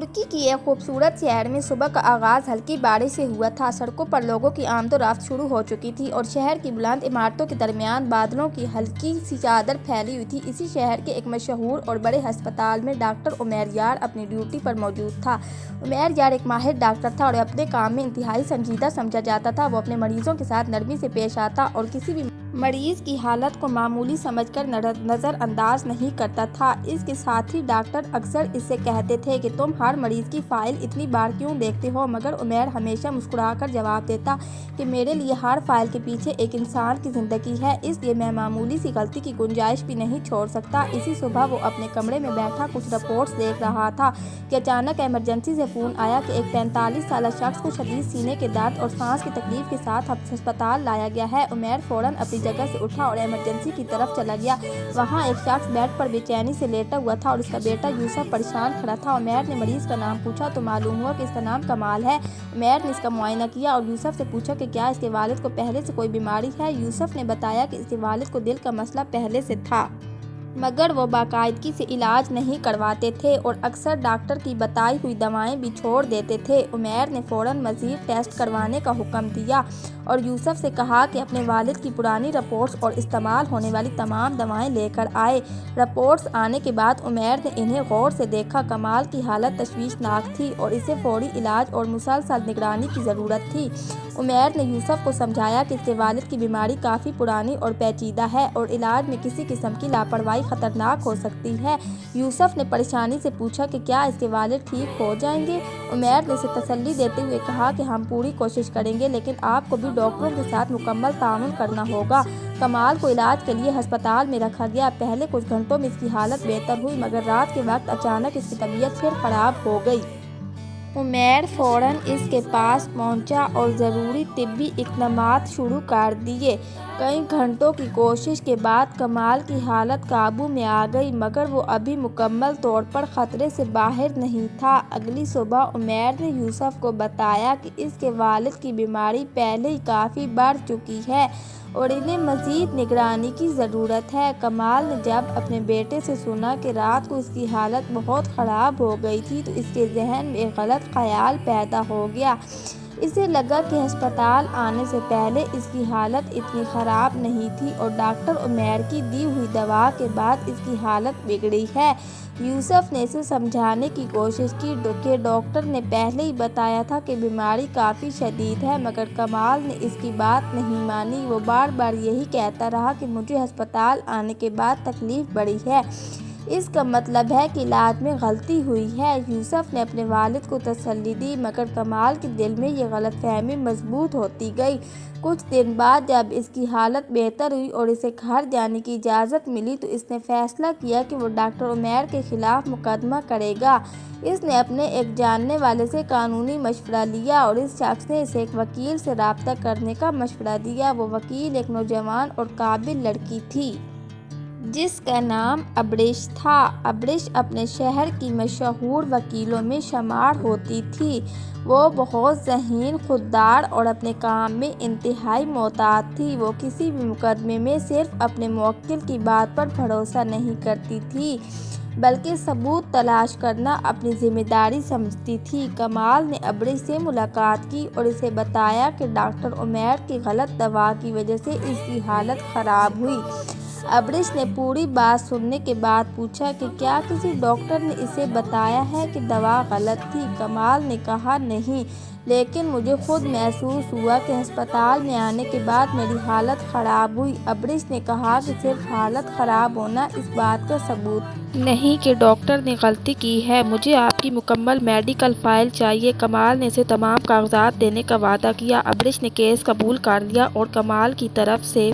ترکی کی ایک خوبصورت شہر میں صبح کا آغاز ہلکی بارش سے ہوا تھا۔ سڑکوں پر لوگوں کی آمد و رفت شروع ہو چکی تھی اور شہر کی بلند عمارتوں کے درمیان بادلوں کی ہلکی سی چادر پھیلی ہوئی تھی۔ اسی شہر کے ایک مشہور اور بڑے ہسپتال میں ڈاکٹر عمیر یار اپنی ڈیوٹی پر موجود تھا۔ عمیر یار ایک ماہر ڈاکٹر تھا اور اپنے کام میں انتہائی سنجیدہ سمجھا جاتا تھا۔ وہ اپنے مریضوں کے ساتھ نرمی سے پیش آتا اور کسی بھی مریض کی حالت کو معمولی سمجھ کر نظر انداز نہیں کرتا تھا۔ اس کے ساتھی ڈاکٹر اکثر اس سے کہتے تھے کہ تم ہر مریض کی فائل اتنی بار کیوں دیکھتے ہو، مگر عمیر ہمیشہ مسکرا کر جواب دیتا کہ میرے لیے ہر فائل کے پیچھے ایک انسان کی زندگی ہے، اس لیے میں معمولی سی غلطی کی گنجائش بھی نہیں چھوڑ سکتا۔ اسی صبح وہ اپنے کمرے میں بیٹھا کچھ رپورٹس دیکھ رہا تھا کہ اچانک ایمرجنسی سے فون آیا کہ ایک 45 سالہ شخص کو شدید سینے کے درد اور سانس کی تکلیف کے ساتھ ہسپتال لایا گیا ہے۔ عمیر فوراً اپنی جگہ سے اٹھا اور ایمرجنسی کی طرف چلا گیا۔ وہاں ایک شخص بیڈ پر بے چینی سے لیٹا ہوا تھا اور اس کا بیٹا یوسف پریشان کھڑا تھا۔ عمیر نے مریض کا نام پوچھا تو معلوم ہوا کہ اس کا نام کمال ہے۔ عمیر نے اس کا معائنہ کیا اور یوسف سے پوچھا کہ کیا اس کے والد کو پہلے سے کوئی بیماری ہے۔ یوسف نے بتایا کہ اس کے والد کو دل کا مسئلہ پہلے سے تھا، مگر وہ باقاعدگی سے علاج نہیں کرواتے تھے اور اکثر ڈاکٹر کی بتائی ہوئی دوائیں بھی چھوڑ دیتے تھے۔ عمیر نے فوراً مزید ٹیسٹ کروانے کا حکم دیا اور یوسف سے کہا کہ اپنے والد کی پرانی رپورٹس اور استعمال ہونے والی تمام دوائیں لے کر آئے۔ رپورٹس آنے کے بعد عمیر نے انہیں غور سے دیکھا۔ کمال کی حالت تشویشناک تھی اور اسے فوری علاج اور مسلسل نگرانی کی ضرورت تھی۔ عمیر نے یوسف کو سمجھایا کہ اس کے والد کی بیماری کافی پرانی اور پیچیدہ ہے اور علاج میں کسی قسم کی لاپرواہی خطرناک ہو سکتی ہے۔ یوسف نے پریشانی سے پوچھا کہ کیا اس کے والد ٹھیک ہو جائیں گے۔ عمیر نے اسے تسلی دیتے ہوئے کہا کہ ہم پوری کوشش کریں گے، لیکن آپ کو بھی ڈاکٹروں کے ساتھ مکمل تعاون کرنا ہوگا۔ کمال کو علاج کے لیے ہسپتال میں رکھا گیا۔ پہلے کچھ گھنٹوں میں اس کی حالت بہتر ہوئی، مگر رات کے وقت اچانک اس کی طبیعت پھر خراب ہو گئی۔ عمیر فوراً اس کے پاس پہنچا اور ضروری طبی اقدامات شروع کر دیے۔ کئی گھنٹوں کی کوشش کے بعد کمال کی حالت قابو میں آ گئی، مگر وہ ابھی مکمل طور پر خطرے سے باہر نہیں تھا۔ اگلی صبح عمیر نے یوسف کو بتایا کہ اس کے والد کی بیماری پہلے ہی کافی بڑھ چکی ہے اور انہیں مزید نگرانی کی ضرورت ہے۔ کمال نے جب اپنے بیٹے سے سنا کہ رات کو اس کی حالت بہت خراب ہو گئی تھی تو اس کے ذہن میں ایک غلط خیال پیدا ہو گیا۔ اسے لگا کہ ہسپتال آنے سے پہلے اس کی حالت اتنی خراب نہیں تھی اور ڈاکٹر عمیر کی دی ہوئی دوا کے بعد اس کی حالت بگڑی ہے۔ یوسف نے اسے سمجھانے کی کوشش کی کہ ڈاکٹر نے پہلے ہی بتایا تھا کہ بیماری کافی شدید ہے، مگر کمال نے اس کی بات نہیں مانی۔ وہ بار بار یہی کہتا رہا کہ مجھے ہسپتال آنے کے بعد تکلیف بڑھی ہے، اس کا مطلب ہے کہ علاج میں غلطی ہوئی ہے۔ یوسف نے اپنے والد کو تسلی دی، مگر کمال کے دل میں یہ غلط فہمی مضبوط ہوتی گئی۔ کچھ دن بعد جب اس کی حالت بہتر ہوئی اور اسے گھر جانے کی اجازت ملی تو اس نے فیصلہ کیا کہ وہ ڈاکٹر عمیر کے خلاف مقدمہ کرے گا۔ اس نے اپنے ایک جاننے والے سے قانونی مشورہ لیا اور اس شخص نے اسے ایک وکیل سے رابطہ کرنے کا مشورہ دیا۔ وہ وکیل ایک نوجوان اور قابل لڑکی تھی جس کا نام ابرش تھا۔ ابرش اپنے شہر کی مشہور وکیلوں میں شمار ہوتی تھی۔ وہ بہت ذہین، خوددار اور اپنے کام میں انتہائی محتاط تھی۔ وہ کسی بھی مقدمے میں صرف اپنے موکل کی بات پر بھروسہ نہیں کرتی تھی، بلکہ ثبوت تلاش کرنا اپنی ذمہ داری سمجھتی تھی۔ کمال نے ابرش سے ملاقات کی اور اسے بتایا کہ ڈاکٹر عمیر کی غلط دوا کی وجہ سے اس کی حالت خراب ہوئی۔ ابرش نے پوری بات سننے کے بعد پوچھا کہ کیا کسی ڈاکٹر نے اسے بتایا ہے کہ دوا غلط تھی؟ کمال نے کہا نہیں، لیکن مجھے خود محسوس ہوا کہ ہسپتال میں آنے کے بعد میری حالت خراب ہوئی۔ ابرش نے کہا کہ صرف حالت خراب ہونا اس بات کا ثبوت نہیں کہ ڈاکٹر نے غلطی کی ہے۔ مجھے آپ کی مکمل میڈیکل فائل چاہیے۔ کمال نے اسے تمام کاغذات دینے کا وعدہ کیا۔ ابرش نے کیس قبول کر لیا اور کمال کی طرف سے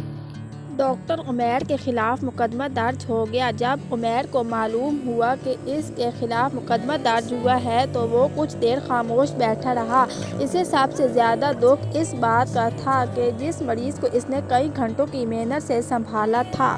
ڈاکٹر عمیر کے خلاف مقدمہ درج ہو گیا۔ جب عمیر کو معلوم ہوا کہ اس کے خلاف مقدمہ درج ہوا ہے تو وہ کچھ دیر خاموش بیٹھا رہا۔ اسے سب سے زیادہ دکھ اس بات کا تھا کہ جس مریض کو اس نے کئی گھنٹوں کی محنت سے سنبھالا تھا،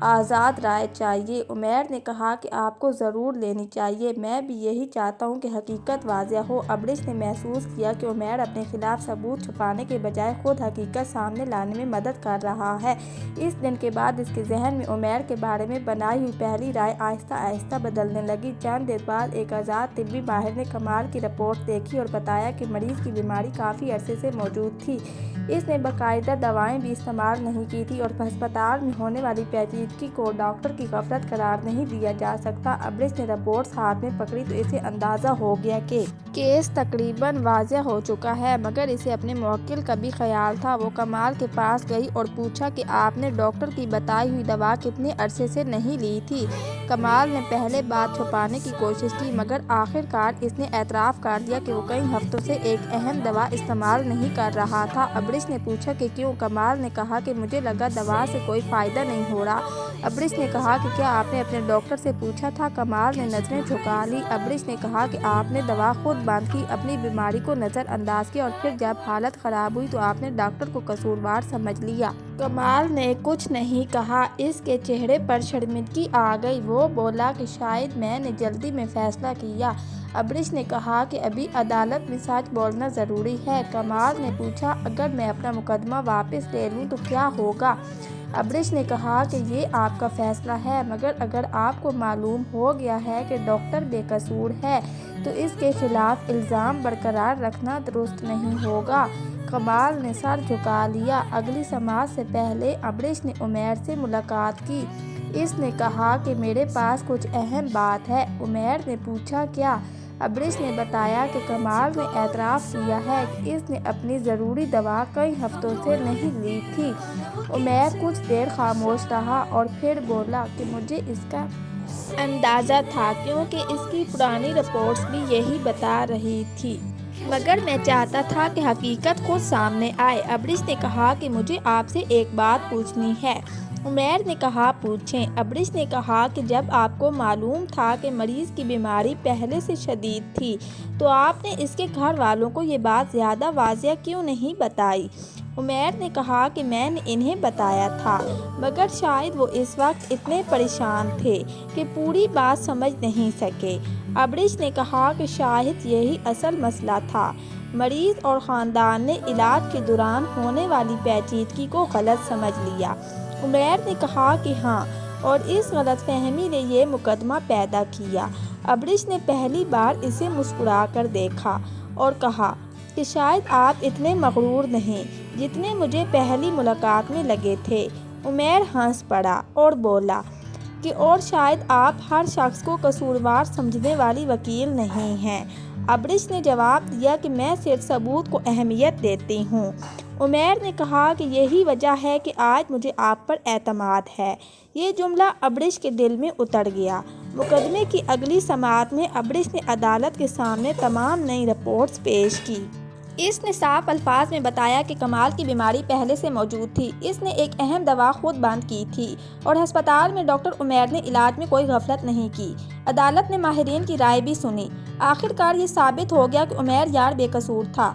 آزاد رائے چاہیے۔ عمیر نے کہا کہ آپ کو ضرور لینی چاہیے، میں بھی یہی چاہتا ہوں کہ حقیقت واضح ہو۔ ابریش نے محسوس کیا کہ عمیر اپنے خلاف ثبوت چھپانے کے بجائے خود حقیقت سامنے لانے میں مدد کر رہا ہے۔ اس دن کے بعد اس کے ذہن میں عمیر کے بارے میں بنائی ہوئی پہلی رائے آہستہ آہستہ بدلنے لگی۔ چند دیر بعد ایک آزاد طبی ماہر نے کمال کی رپورٹ دیکھی اور بتایا کہ مریض کی بیماری کافی عرصے سے موجود تھی۔ اس نے باقاعدہ دوائیں بھی استعمال نہیں کی تھیں اور ہسپتال میں ہونے والی پیچیدگی کو ڈاکٹر کی غفلت قرار نہیں دیا جا سکتا۔ ابریش نے رپورٹس ہاتھ میں پکڑی تو اسے اندازہ ہو گیا کہ کیس تقریباً واضح ہو چکا ہے، مگر اسے اپنے موکل کا بھی خیال تھا۔ وہ کمال کے پاس گئی اور پوچھا کہ آپ نے ڈاکٹر کی بتائی ہوئی دوا کتنے عرصے سے نہیں لی تھی؟ کمال نے پہلے بات چھپانے کی کوشش کی، مگر آخر کار اس نے اعتراف کر دیا کہ وہ کئی ہفتوں سے ایک اہم دوا استعمال نہیں کر رہا تھا۔ ابریش نے پوچھا کہ کیوں؟ کمال نے کہا کہ مجھے لگا دوا سے کوئی فائدہ نہیں ہو رہا۔ ابریش نے کہا کہ کیا آپ نے اپنے ڈاکٹر سے پوچھا تھا؟ کمال نے نظریں جھکا لی۔ ابریش نے کہا کہ آپ نے دوا خود بند کی، اپنی بیماری کو نظر انداز کیا اور پھر جب حالت خراب ہوئی تو آپ نے ڈاکٹر کو قصوروار سمجھ لیا۔ کمال نے کچھ نہیں کہا۔ اس کے چہرے پر شرمندگی آ گئی۔ وہ بولا کہ شاید میں نے جلدی میں فیصلہ کیا۔ ابریش نے کہا کہ ابھی عدالت میں سچ بولنا ضروری ہے۔ کمال نے پوچھا اگر میں اپنا مقدمہ واپس لے لوں تو کیا ہوگا؟ ابریش نے کہا کہ یہ آپ کا فیصلہ ہے، مگر اگر آپ کو معلوم ہو گیا ہے کہ ڈاکٹر بے قصور ہے تو اس کے خلاف الزام برقرار رکھنا درست نہیں ہوگا۔ کمال نے سر جھکا لیا۔ اگلی سماعت سے پہلے ابریش نے عمیر سے ملاقات کی۔ اس نے کہا کہ میرے پاس کچھ اہم بات ہے۔ عمیر نے پوچھا کیا؟ ابریش نے بتایا کہ کمال نے اعتراف کیا ہے کہ اس نے اپنی ضروری دوا کئی ہفتوں سے نہیں لی تھی۔ عمیر کچھ دیر خاموش رہا اور پھر بولا کہ مجھے اس کا اندازہ تھا کیونکہ اس کی پرانی رپورٹس بھی یہی بتا رہی تھی، مگر میں چاہتا تھا کہ حقیقت خود سامنے آئے۔ ابریش نے کہا کہ مجھے آپ سے ایک بات پوچھنی ہے۔ عمیر نے کہا پوچھیں۔ ابریش نے کہا کہ جب آپ کو معلوم تھا کہ مریض کی بیماری پہلے سے شدید تھی تو آپ نے اس کے گھر والوں کو یہ بات زیادہ واضح کیوں نہیں بتائی؟ عمیر نے کہا کہ میں نے انہیں بتایا تھا، مگر شاید وہ اس وقت اتنے پریشان تھے کہ پوری بات سمجھ نہیں سکے۔ ابریش نے کہا کہ شاید یہی اصل مسئلہ تھا۔ مریض اور خاندان نے علاج کے دوران ہونے والی پیچیدگی کو غلط سمجھ لیا۔ عمیر نے کہا کہ ہاں، اور اس غلط فہمی نے یہ مقدمہ پیدا کیا۔ ابریش نے پہلی بار اسے مسکرا کر دیکھا اور کہا کہ شاید آپ اتنے مغرور نہیں جتنے مجھے پہلی ملاقات میں لگے تھے۔ عمیر ہنس پڑا اور بولا کہ اور شاید آپ ہر شخص کو قصوروار سمجھنے والی وکیل نہیں ہیں۔ ابریش نے جواب دیا کہ میں صرف ثبوت کو اہمیت دیتی ہوں۔ عمیر نے کہا کہ یہی وجہ ہے کہ آج مجھے آپ پر اعتماد ہے۔ یہ جملہ ابریش کے دل میں اتر گیا۔ مقدمے کی اگلی سماعت میں ابریش نے عدالت کے سامنے تمام نئی رپورٹس پیش کی۔ اس نے صاف الفاظ میں بتایا کہ کمال کی بیماری پہلے سے موجود تھی، اس نے ایک اہم دوا خود بند کی تھی اور ہسپتال میں ڈاکٹر عمیر نے علاج میں کوئی غفلت نہیں کی۔ عدالت نے ماہرین کی رائے بھی سنی۔ آخر کار یہ ثابت ہو گیا کہ عمیر یار بے قصور تھا۔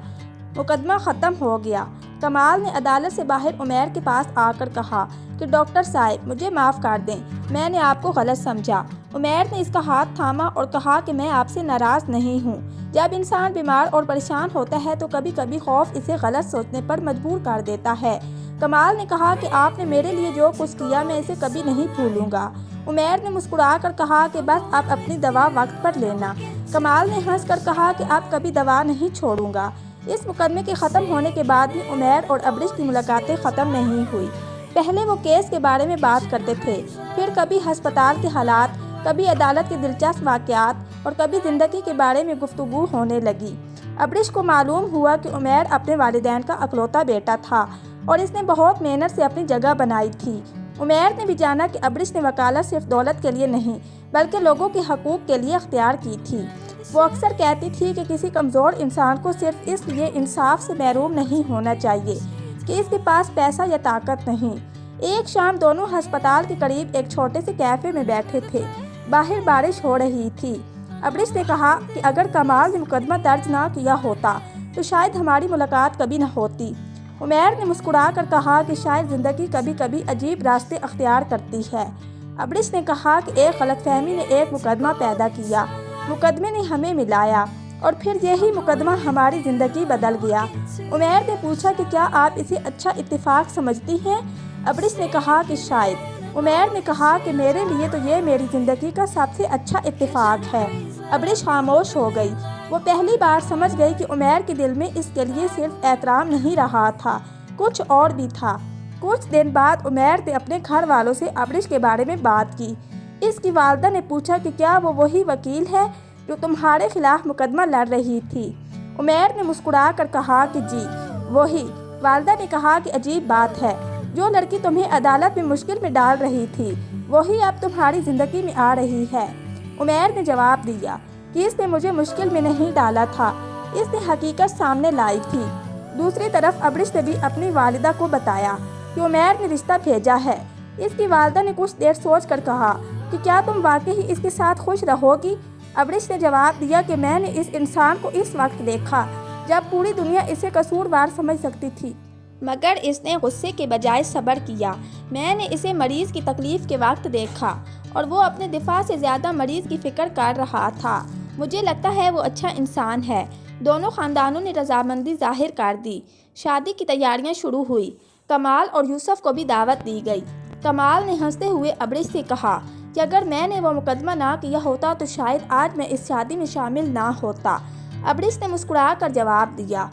مقدمہ ختم ہو گیا۔ کمال نے عدالت سے باہر عمیر کے پاس آ کر کہا کہ ڈاکٹر صاحب مجھے معاف کر دیں، میں نے آپ کو غلط سمجھا۔ عمیر نے اس کا ہاتھ تھاما اور کہا کہ میں آپ سے ناراض نہیں ہوں۔ جب انسان بیمار اور پریشان ہوتا ہے تو کبھی کبھی خوف اسے غلط سوچنے پر مجبور کر دیتا ہے۔ کمال نے کہا کہ آپ نے میرے لیے جو کچھ کیا میں اسے کبھی نہیں بھولوں گا۔ عمیر نے مسکرا کر کہا کہ بس اب اپنی دوا وقت پر لینا۔ کمال نے ہنس کر کہا کہ اب کبھی دوا نہیں چھوڑوں گا۔ اس مقدمے کے ختم ہونے کے بعد بھی عمیر اور ابریش کی ملاقاتیں ختم نہیں ہوئی۔ پہلے وہ کیس کے بارے میں بات کرتے تھے، پھر کبھی ہسپتال کے حالات، کبھی عدالت کے دلچسپ واقعات اور کبھی زندگی کے بارے میں گفتگو ہونے لگی۔ ابریش کو معلوم ہوا کہ عمیر اپنے والدین کا اکلوتا بیٹا تھا اور اس نے بہت محنت سے اپنی جگہ بنائی تھی۔ عمیر نے بھی جانا کہ ابریش نے وکالت صرف دولت کے لیے نہیں بلکہ لوگوں کے حقوق کے لیے اختیار کی تھی۔ وہ اکثر کہتی تھی کہ کسی کمزور انسان کو صرف اس لیے انصاف سے محروم نہیں ہونا چاہیے کہ اس کے پاس پیسہ یا طاقت نہیں۔ ایک شام دونوں ہسپتال کے قریب ایک چھوٹے سے کیفے میں بیٹھے تھے۔ باہر بارش ہو رہی تھی۔ ابریش نے کہا کہ اگر کمال نے مقدمہ درج نہ کیا ہوتا تو شاید ہماری ملاقات کبھی نہ ہوتی۔ عمیر نے مسکرا کر کہا کہ شاید زندگی کبھی کبھی عجیب راستے اختیار کرتی ہے۔ ابریش نے کہا کہ ایک غلط فہمی نے ایک مقدمہ پیدا کیا، مقدمے نے ہمیں ملایا اور پھر یہی مقدمہ ہماری زندگی بدل گیا۔ عمیر نے پوچھا کہ کیا آپ اسے اچھا اتفاق سمجھتی ہیں؟ ابریش نے کہا کہ شاید۔ عمیر نے کہا کہ میرے لیے تو یہ میری زندگی کا سب سے اچھا اتفاق ہے۔ ابریش خاموش ہو گئی۔ وہ پہلی بار سمجھ گئی کہ عمیر کے دل میں اس کے لیے صرف احترام نہیں رہا تھا، کچھ اور بھی تھا۔ کچھ دن بعد عمیر نے اپنے گھر والوں سے ابریش کے بارے میں بات کی۔ اس کی والدہ نے پوچھا کہ کیا وہ وہی وکیل ہے جو تمہارے خلاف مقدمہ لڑ رہی تھی؟ عمیر نے مسکرا کر کہا کہ جی وہی۔ والدہ نے کہا کہ عجیب بات ہے، جو لڑکی تمہیں عدالت میں مشکل میں ڈال رہی تھی وہی اب تمہاری زندگی میں آ رہی ہے۔ عمیر نے جواب دیا کہ اس نے مجھے مشکل میں نہیں ڈالا تھا، اس نے حقیقت سامنے لائی تھی۔ دوسری طرف ابریش نے بھی اپنی والدہ کو بتایا کہ عمیر نے رشتہ بھیجا ہے۔ اس کی والدہ نے کچھ دیر سوچ کر کہا کہ کیا تم واقعی اس کے ساتھ خوش رہو گی؟ ابریش نے جواب دیا کہ میں نے اس انسان کو اس وقت دیکھا جب پوری دنیا اسے قصوروار سمجھ سکتی تھی، مگر اس نے غصے کے بجائے صبر کیا۔ میں نے اسے مریض کی تکلیف کے وقت دیکھا اور وہ اپنے دفاع سے زیادہ مریض کی فکر کر رہا تھا۔ مجھے لگتا ہے وہ اچھا انسان ہے۔ دونوں خاندانوں نے رضامندی ظاہر کر دی۔ شادی کی تیاریاں شروع ہوئی۔ کمال اور یوسف کو بھی دعوت دی گئی۔ کمال نے ہنستے ہوئے ابریش سے کہا کہ اگر میں نے وہ مقدمہ نہ کیا ہوتا تو شاید آج میں اس شادی میں شامل نہ ہوتا۔ ابریش نے مسکرا کر جواب دیا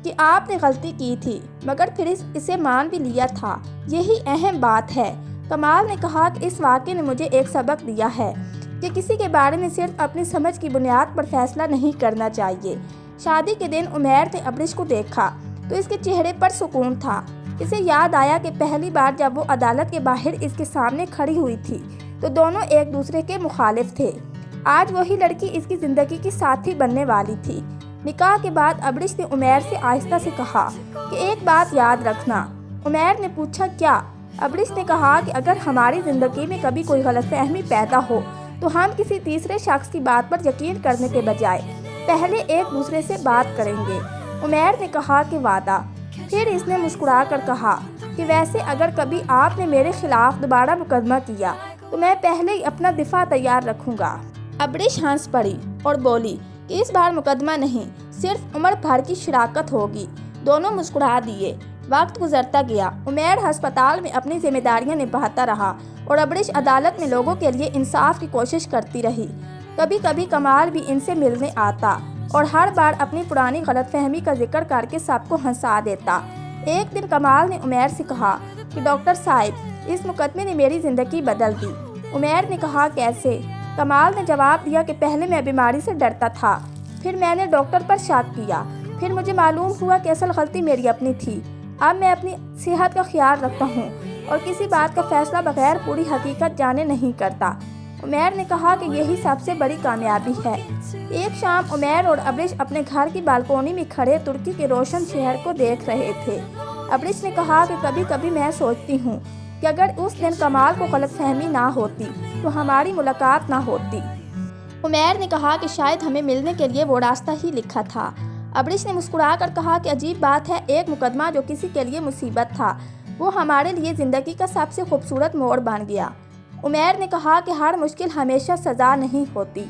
کہ آپ نے غلطی کی تھی مگر پھر اسے مان بھی لیا تھا، یہی اہم بات ہے۔ کمال نے کہا کہ اس واقعے نے مجھے ایک سبق دیا ہے کہ کسی کے بارے میں صرف اپنی سمجھ کی بنیاد پر فیصلہ نہیں کرنا چاہیے۔ شادی کے دن عمیر نے ابریش کو دیکھا تو اس کے چہرے پر سکون تھا۔ اسے یاد آیا کہ پہلی بار جب وہ عدالت کے باہر اس کے سامنے کھڑی ہوئی تھی تو دونوں ایک دوسرے کے مخالف تھے۔ آج وہی لڑکی اس کی زندگی کی ساتھی بننے والی تھی۔ نکاح کے بعد ابریش نے عمیر سے آہستہ سے کہا کہ ایک بات یاد رکھنا۔ عمیر نے پوچھا کیا؟ ابریش نے کہا کہ اگر ہماری زندگی میں کبھی کوئی غلط فہمی پیدا ہو تو ہم کسی تیسرے شخص کی بات پر یقین کرنے کے بجائے پہلے ایک دوسرے سے بات کریں گے۔ عمیر نے کہا کہ وعدہ۔ پھر اس نے مسکرا کر کہا کہ ویسے اگر کبھی آپ نے میرے خلاف دوبارہ مقدمہ کیا تو میں پہلے ہی اپنا دفاع تیار رکھوں گا۔ ابریش ہنس پڑی اور بولی کہ اس بار مقدمہ نہیں، صرف عمر بھر کی شراکت ہوگی۔ دونوں مسکرا دیے۔ وقت گزرتا گیا۔ عمیر ہسپتال میں اپنی ذمہ داریاں نبھاتا رہا اور ابریش عدالت میں لوگوں کے لیے انصاف کی کوشش کرتی رہی۔ کبھی کبھی کمال بھی ان سے ملنے آتا اور ہر بار اپنی پرانی غلط فہمی کا ذکر کر کے سب کو ہنسا دیتا۔ ایک دن کمال نے عمیر سے کہا کہ ڈاکٹر صاحب اس مقدمے نے میری زندگی بدل دی۔ عمیر نے کہا کیسے؟ کمال نے جواب دیا کہ پہلے میں بیماری سے ڈرتا تھا، پھر میں نے ڈاکٹر پر شک کیا، پھر مجھے معلوم ہوا کہ اصل غلطی میری اپنی تھی۔ اب میں اپنی صحت کا خیال رکھتا ہوں اور کسی بات کا فیصلہ بغیر پوری حقیقت جانے نہیں کرتا۔ عمیر نے کہا کہ یہی سب سے بڑی کامیابی ہے۔ ایک شام عمیر اور ابریش اپنے گھر کی بالکونی میں کھڑے ترکی کے روشن شہر کو دیکھ رہے تھے۔ ابریش نے کہا کہ کبھی کبھی میں سوچتی ہوں کہ اگر اس دن کمال کو غلط فہمی نہ ہوتی تو ہماری ملاقات نہ ہوتی۔ عمیر نے کہا کہ شاید ہمیں ملنے کے لیے وہ راستہ ہی لکھا تھا۔ ابریش نے مسکرا کر کہا کہ عجیب بات ہے، ایک مقدمہ جو کسی کے لیے مصیبت تھا وہ ہمارے لیے زندگی کا سب سے خوبصورت موڑ بن گیا۔ عمیر نے کہا کہ ہر مشکل ہمیشہ سزا نہیں ہوتی،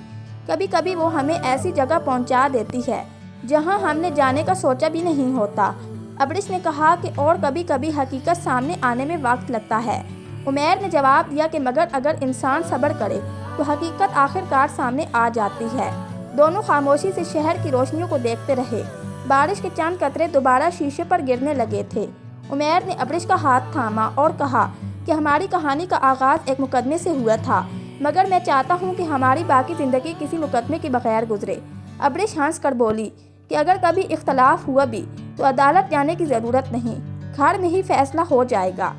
کبھی کبھی وہ ہمیں ایسی جگہ پہنچا دیتی ہے جہاں ہم نے جانے کا سوچا بھی نہیں ہوتا۔ ابریش نے کہا کہ اور کبھی کبھی حقیقت سامنے آنے میں وقت لگتا ہے۔ عمیر نے جواب دیا کہ مگر اگر انسان صبر کرے تو حقیقت آخر کار سامنے آ جاتی ہے۔ دونوں خاموشی سے شہر کی روشنیوں کو دیکھتے رہے۔ بارش کے چند قطرے دوبارہ شیشے پر گرنے لگے تھے۔ عمیر نے ابریش کا ہاتھ تھاما اور کہا کہ ہماری کہانی کا آغاز ایک مقدمے سے ہوا تھا، مگر میں چاہتا ہوں کہ ہماری باقی زندگی کسی مقدمے کے بغیر گزرے۔ ابریش ہنس کر بولی کہ اگر کبھی اختلاف ہوا بھی تو عدالت جانے کی ضرورت نہیں، گھر میں ہی فیصلہ ہو جائے گا۔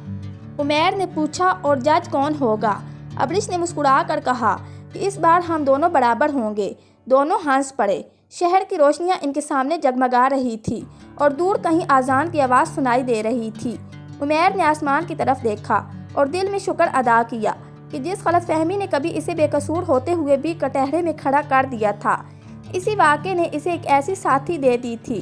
عمیر نے پوچھا اور جج کون ہوگا؟ ابریش نے مسکرا کر کہا کہ اس بار ہم دونوں برابر ہوں گے۔ دونوں ہنس پڑے۔ شہر کی روشنیاں ان کے سامنے جگمگا رہی تھی اور دور کہیں اذان کی آواز سنائی دے رہی تھی۔ عمیر نے آسمان کی طرف دیکھا اور دل میں شکر ادا کیا کہ جس غلط فہمی نے کبھی اسے بے قصور ہوتے ہوئے بھی کٹہرے میں کھڑا کر دیا تھا، اسی واقعے نے اسے ایک ایسی ساتھی دے دی تھی